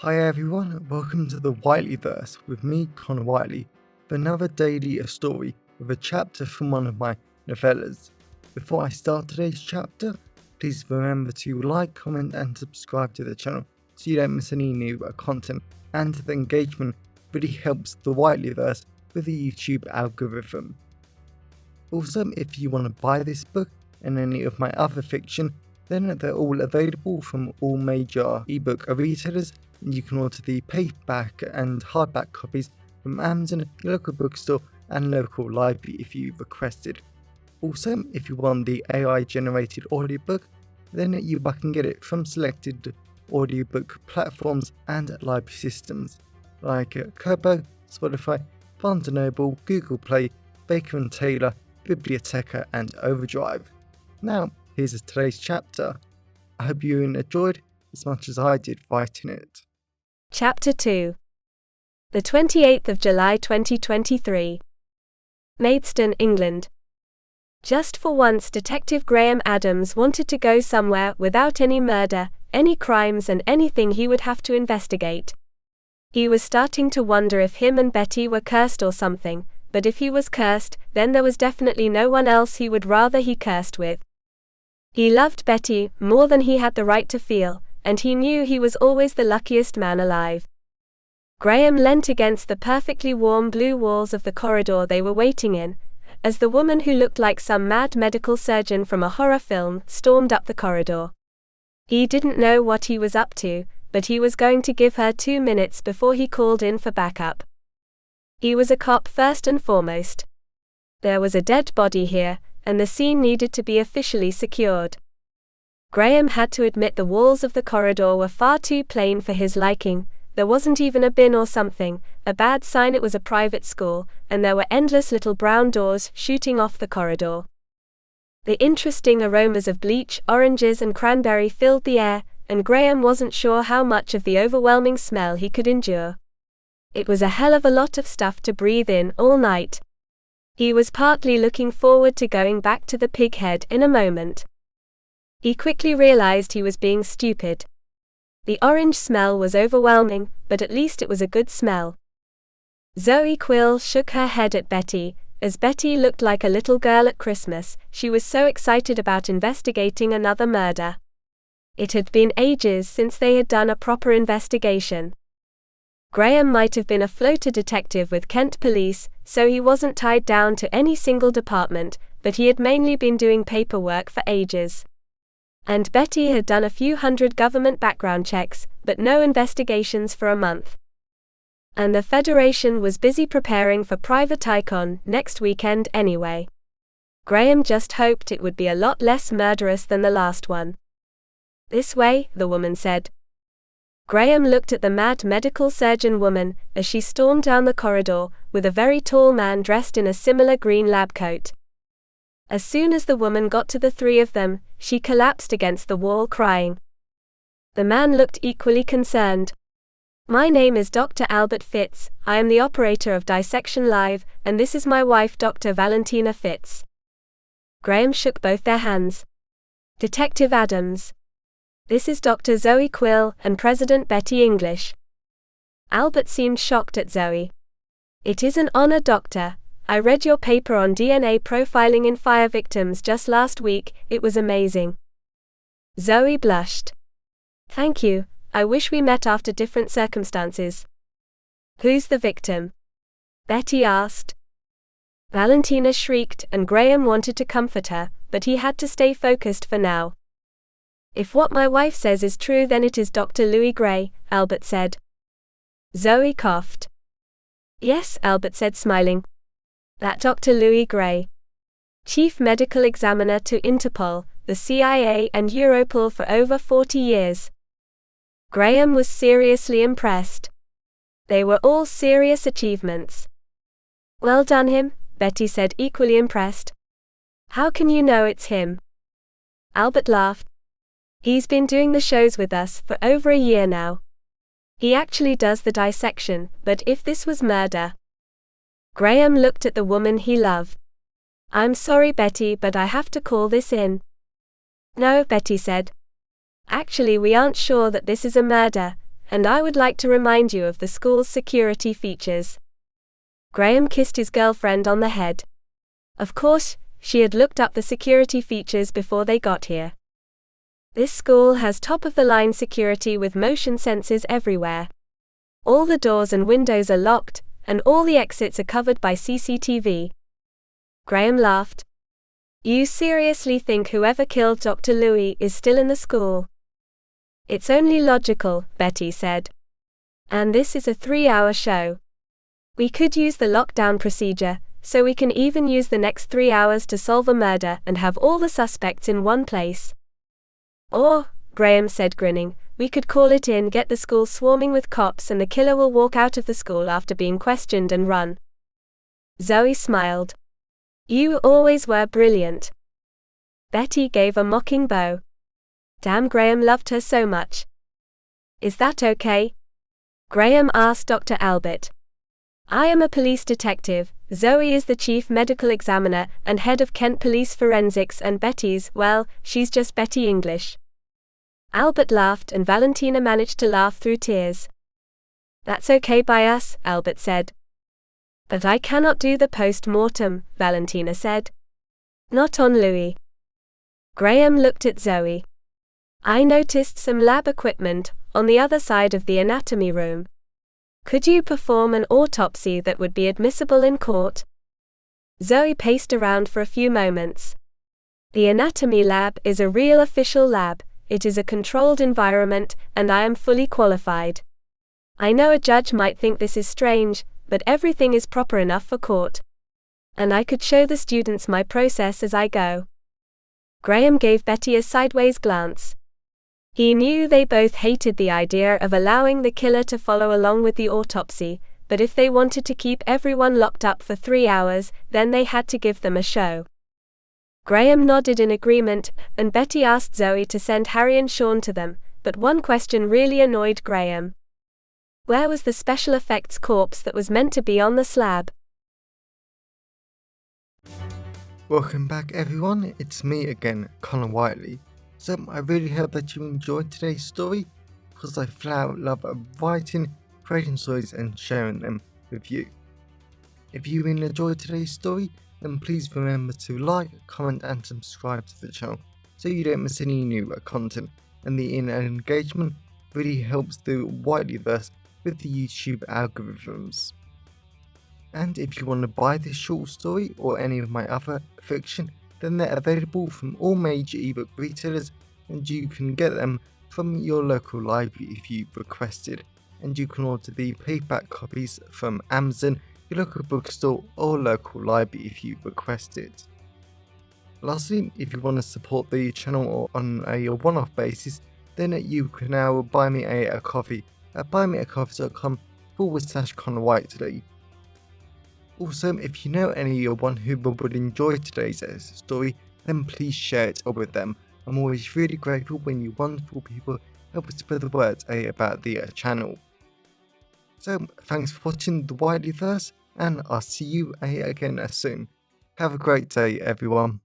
Hi everyone, welcome to the Whiteleyverse with me, Connor Whiteley, for another daily story with a chapter from one of my novellas. Before I start today's chapter, please remember to like, comment and subscribe to the channel so you don't miss any new content, and the engagement really helps the Whiteleyverse with the YouTube algorithm. Also, if you want to buy this book and any of my other fiction, then they're all available from all major ebook retailers. You can order the paperback and hardback copies from Amazon, your local bookstore and local library if you requested. Also, if you want the AI generated audiobook, then you can get it from selected audiobook platforms and library systems like Kobo, Spotify, Barnes & Noble, Google Play, Baker & Taylor, Biblioteca and Overdrive. Now, here's today's chapter. I hope you enjoyed as much as I did writing it. Chapter 2. The 28th of July 2023. Maidstone, England. Just for once Detective Graham Adams wanted to go somewhere without any murder, any crimes and anything he would have to investigate. He was starting to wonder if him and Betty were cursed or something, but if he was cursed, then there was definitely no one else he would rather he cursed with. He loved Betty more than he had the right to feel, and he knew he was always the luckiest man alive. Graham leant against the perfectly warm blue walls of the corridor they were waiting in, as the woman who looked like some mad medical surgeon from a horror film stormed up the corridor. He didn't know what he was up to, but he was going to give her 2 minutes before he called in for backup. He was a cop first and foremost. There was a dead body here, and the scene needed to be officially secured. Graham had to admit the walls of the corridor were far too plain for his liking. There wasn't even a bin or something, a bad sign it was a private school, and there were endless little brown doors shooting off the corridor. The interesting aromas of bleach, oranges and cranberry filled the air, and Graham wasn't sure how much of the overwhelming smell he could endure. It was a hell of a lot of stuff to breathe in all night. He was partly looking forward to going back to the pig head in a moment. He quickly realized he was being stupid. The orange smell was overwhelming, but at least it was a good smell. Zoe Quill shook her head at Betty. As Betty looked like a little girl at Christmas, she was so excited about investigating another murder. It had been ages since they had done a proper investigation. Graham might have been a floater detective with Kent Police, so he wasn't tied down to any single department, but he had mainly been doing paperwork for ages. And Betty had done a few hundred government background checks, but no investigations for a month. And the Federation was busy preparing for Private Eye next weekend anyway. Graham just hoped it would be a lot less murderous than the last one. "This way," the woman said. Graham looked at the mad medical surgeon woman as she stormed down the corridor with a very tall man dressed in a similar green lab coat. As soon as the woman got to the three of them, she collapsed against the wall crying. The man looked equally concerned. "My name is Dr. Albert Fitz, I am the operator of Dissection Live, and this is my wife Dr. Valentina Fitz." Graham shook both their hands. "Detective Adams. This is Dr. Zoe Quill and President Bettie English." Albert seemed shocked at Zoe. "It is an honor, Doctor. I read your paper on DNA profiling in fire victims just last week, it was amazing." Zoe blushed. "Thank you, I wish we met after different circumstances." "Who's the victim?" Betty asked. Valentina shrieked and Graham wanted to comfort her, but he had to stay focused for now. "If what my wife says is true then it is Dr. Louis Gray," Albert said. Zoe coughed. "Yes," Albert said smiling. "That Dr. Louis Gray. Chief Medical Examiner to Interpol, the CIA and Europol for over 40 years. Graham was seriously impressed. They were all serious achievements. "Well done him," Betty said, equally impressed. "How can you know it's him?" Albert laughed. "He's been doing the shows with us for over a year now. He actually does the dissection, but if this was murder..." Graham looked at the woman he loved. "I'm sorry, Betty, but I have to call this in." "No," Betty said. "Actually, we aren't sure that this is a murder, and I would like to remind you of the school's security features. Graham kissed his girlfriend on the head. Of course, she had looked up the security features before they got here. This school has top-of-the-line security with motion sensors everywhere. All the doors and windows are locked, and all the exits are covered by CCTV. Graham laughed. You seriously think whoever killed Dr. Louis is still in the school? It's only logical, Betty said. And this is a 3-hour show. We could use the lockdown procedure, so we can even use the next 3 hours to solve a murder and have all the suspects in one place. Or, Graham said grinning, we could call it in, get the school swarming with cops, and the killer will walk out of the school after being questioned and run. Zoe smiled. You always were brilliant. Betty gave a mocking bow. Damn, Graham loved her so much. Is that okay? Graham asked Dr. Albert. I am a police detective, Zoe is the chief medical examiner and head of Kent Police Forensics, and Betty's, well, she's just Betty English. Albert laughed and Valentina managed to laugh through tears. That's okay by us, Albert said. But I cannot do the post-mortem, Valentina said. Not on Louis. Graham looked at Zoe. I noticed some lab equipment on the other side of the anatomy room. Could you perform an autopsy that would be admissible in court? Zoe paced around for a few moments. The anatomy lab is a real official lab, it is a controlled environment, and I am fully qualified. I know a judge might think this is strange, but everything is proper enough for court. And I could show the students my process as I go. Graham gave Betty a sideways glance. He knew they both hated the idea of allowing the killer to follow along with the autopsy, but if they wanted to keep everyone locked up for 3 hours, then they had to give them a show. Graham nodded in agreement, and Betty asked Zoe to send Harry and Sean to them, but one question really annoyed Graham. Where was the special effects corpse that was meant to be on the slab? Welcome back everyone, it's me again, Connor Whiteley. So I really hope that you enjoyed today's story, because I flat out love writing, creating stories and sharing them with you. If you really enjoyed today's story, then please remember to like, comment and subscribe to the channel so you don't miss any new content, and the engagement really helps the Whiteleyverse with the YouTube algorithms. And if you want to buy this short story or any of my other fiction, then they're available from all major ebook retailers, and you can get them from your local library if you requested, and you can order the paperback copies from Amazon, your local bookstore or local library if you request it. Lastly, if you want to support the channel on a one-off basis, then you can now buy me a coffee at buymeacoffee.com/Connor Whiteley. Also, if you know anyone who would enjoy today's story, then please share it with them. I'm always really grateful when you wonderful people help spread the word about the channel. So, thanks for watching the Whiteleyverse, and I'll see you again soon. Have a great day, everyone.